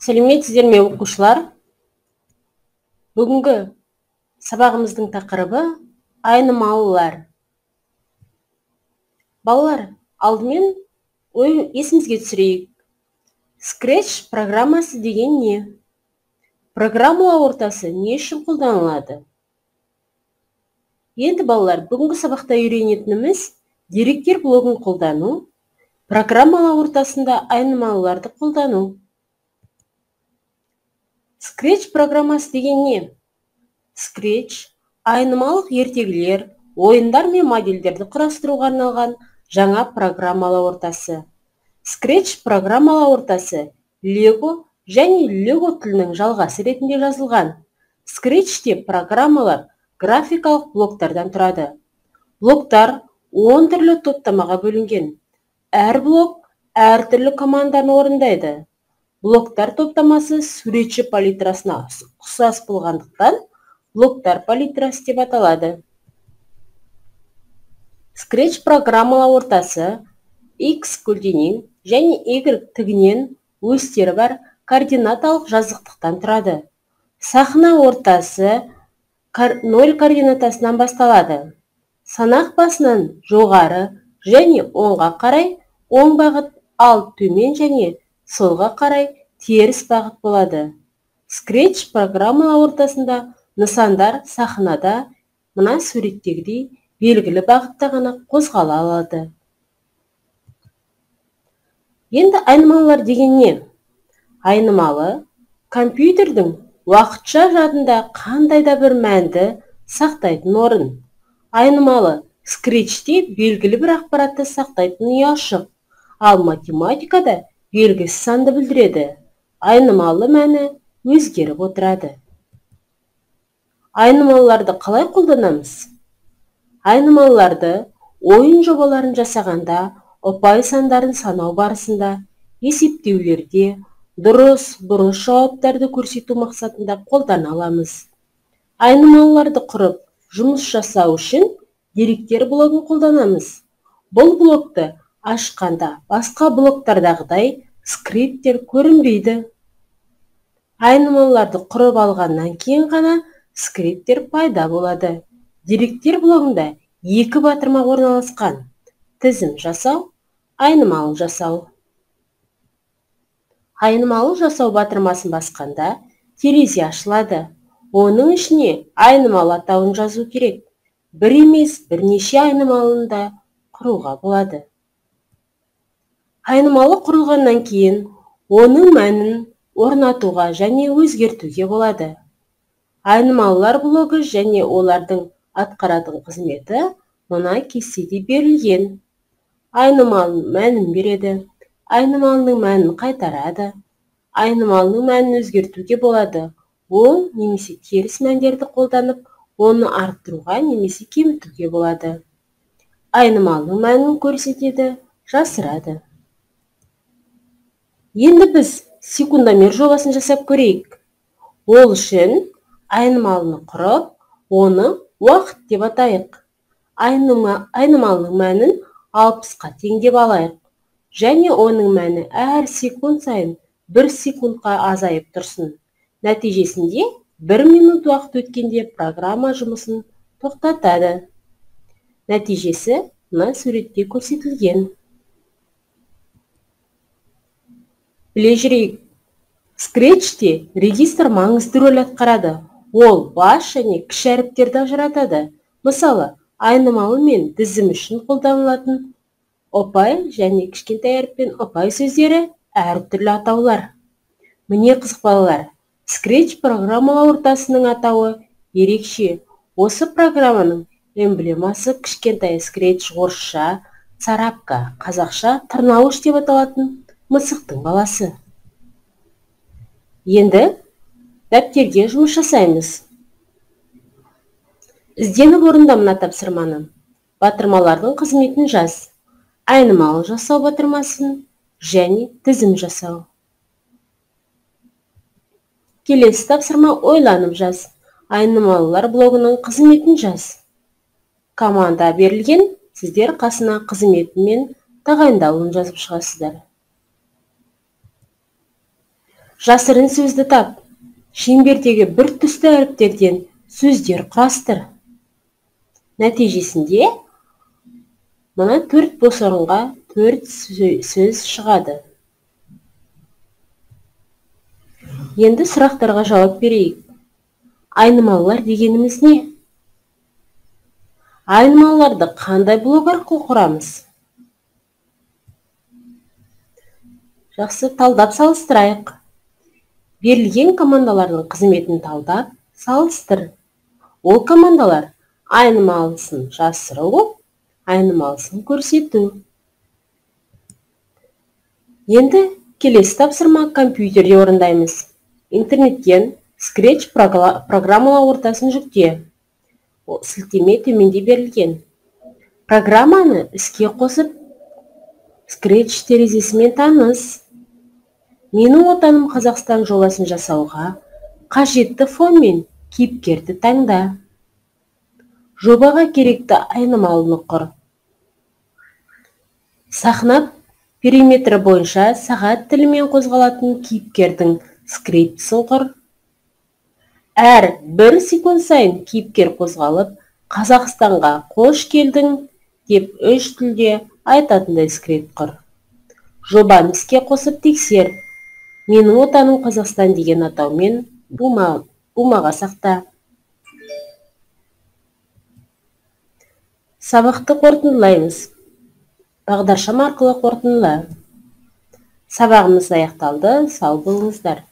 Сәлеметсіздер ме оқушылар? Бүгінгі сабағымыздың тақырыбы айнымалылар. Балалар, алдымен есімізге түсірейік. Scratch программасы деген не? Программалау ортасы не үшін қолданылады? Енді балалар, бүгінгі сабақта үйренетініміз деректер блогын қолдану, программалау ортасында айнымалыларды қолдану. Scratch программасы деген не? Scratch айнымалық ертегілер, ойындар мен модельдерді құрастыруға арналған жаңа программалау ортасы. Scratch программалау ортасы Lego және Lego тілінің жалғасы ретінде жазылған. Scratch'те программалар графикалық блоктардан тұрады. Блоктар 10 түрлі топтамаға бөлінген. Әр блок әртүрлі команданы орындайды. Блоктар топтамасы суретші палитрасына ұқсас болғандықтан, блоктар палитрасы деп аталады. Scratch программалау ортасы X көлденең және Y тігінен осьтері бар координаталық жазықтықтан тұрады. Сахна ортасы 0 координатасынан басталады. Санақ басынан жоғары және оңға қарай оң бағыт, ал төмен және солға қарай теріс бағыт болады. Scratch программалау ортасында нысандар сахнада мына суреттегідей белгілі бағытта ғана қозғала алады. Енді айнымалылар деген не? Айнымалы компьютердің уақытша жадында қандай да бір мәнді сақтайтын орын. Айнымалы Scratch'те белгілі бір ақпаратты сақтайтын ұяшық, ал математикада белгісіз санды білдіреді. Айнымалы мәні өзгеріп отырады. Айнымалыларды қалай қолданамыз? Айнымалыларды ойын жобаларын жасағанда, ұпай сандарын санау барысында, есептеулерде, дұрыс, бұрыс жауаптарды көрсету мақсатында қолдана аламыз. Айнымалыларды құрып, жұмыс жасау үшін деректер блогын қолданамыз. Бұл блокты ашқанда басқа блоктардағыдай скрипттер көрінбейді. Айнымалыларды құрып алғаннан кейін ғана скрипттер пайда болады. Деректер блогында 2 батырма орналасқан: тізім жасау, айнымалы жасау. Айнымалы жасау батырмасын басқанда терезе ашылады. Оның ішіне айнымалы атауын жазу керек. Бір емес, бірнеше айнымалыны да құруға болады. Айнымалы құрылғаннан кейін оның мәнін орнатуға және өзгертуге болады. Айнымалылар блогы және олардың атқаратын қызметі мына кестеде берілген. Айнымалының мәнін береді, айнымалының мәнін қайтарады. Айнымалының мәнін өзгертуге болады. Оң немесе теріс мәндерді қолданып, оны арттыруға немесе кемітуге болады. Айнымалының мәнін көрсетеді, жасырады. Енді біз секундомер жобасын жасап көрейік. Ол үшін айнымалыны құрып, оны уақыт деп атайық. Айнымалының мәнін 60-қа тең деп алайық. Және оның мәні әр секунд сайын 1 секундқа азайып тұрсын. Нәтижесінде 1 минут уақыт өткенде программа жұмысын тоқтатады. Нәтижесі мына суретте көрсетілген. Біле жүрейік. Scratch'те регистр маңызды рөл атқарады. Ол бас және кіші әріптерді ажыратады. Мысалы, айнымалы мен тізім үшін қолданылатын ұпай және кішкентай әріппен ұпай сөздері әртүрлі атаулар. Міне қызық балалар, Scratch программалау ортасының атауы ерекше. Осы программаның эмблемасы кішкентай Scratch орысша, царапка қазақша тырнауыш деп аталатын мысықтың баласы. Енді дәптерге жұмыс жасаймыз. Ізденіп орында мына тапсырманы. Батырмалардың қызметін жаз. Айнымалы жасау батырмасын және тізім жасау. Келесі тапсырма ойланып жаз. Айнымалылар блогының қызметін жаз. Команда берілген, сіздер қасына қызметі мен тағайындалуын жазып шығасыздар. Жасырын сөзді тап. Шеңбердегі бір түсті әріптерден сөздер құрастыр. Нәтижесінде мына 4 бос орынға 4 сөз шығады. Енді сұрақтарға жауап берейік. Айнымалылар дегеніміз не? Айнымалыларды қандай блок арқылы құрамыз? Жақсы, талдап салыстырайық. Берілген командалардың қызметін талдап салыстыр. Ол командалар айнымалысын жасыру, айнымалысын көрсету. Енді келесі тапсырма компьютерде орындаймыз. Интернеттен Scratch программалау ортасын жүкте. Сілтеме төменде берілген. Программаны іске қосып, Scratch терезесімен таныс. Менің отаным Қазақстан жобасын жасауға қажетті фон мен кейіпкерді таңда. Жобаға керекті айнымалыны құр. Сахна периметрі бойынша сағат тілімен қозғалатын кейіпкердің скриптісін құр. Әр 1 секунд сайын кейіпкер қозғалып, Қазақстанға қош келдің деп 3 тілде айтатындай скрипт құр. Жобаны іске қосып тексер. Менің отаным Қазақстан деген атаумен бумаға сақта. Сабақты қорытындылаймыз. Бағдаршам арқылы қорытындыла. Сабағымыз аяқталды. Сау болыңыздар.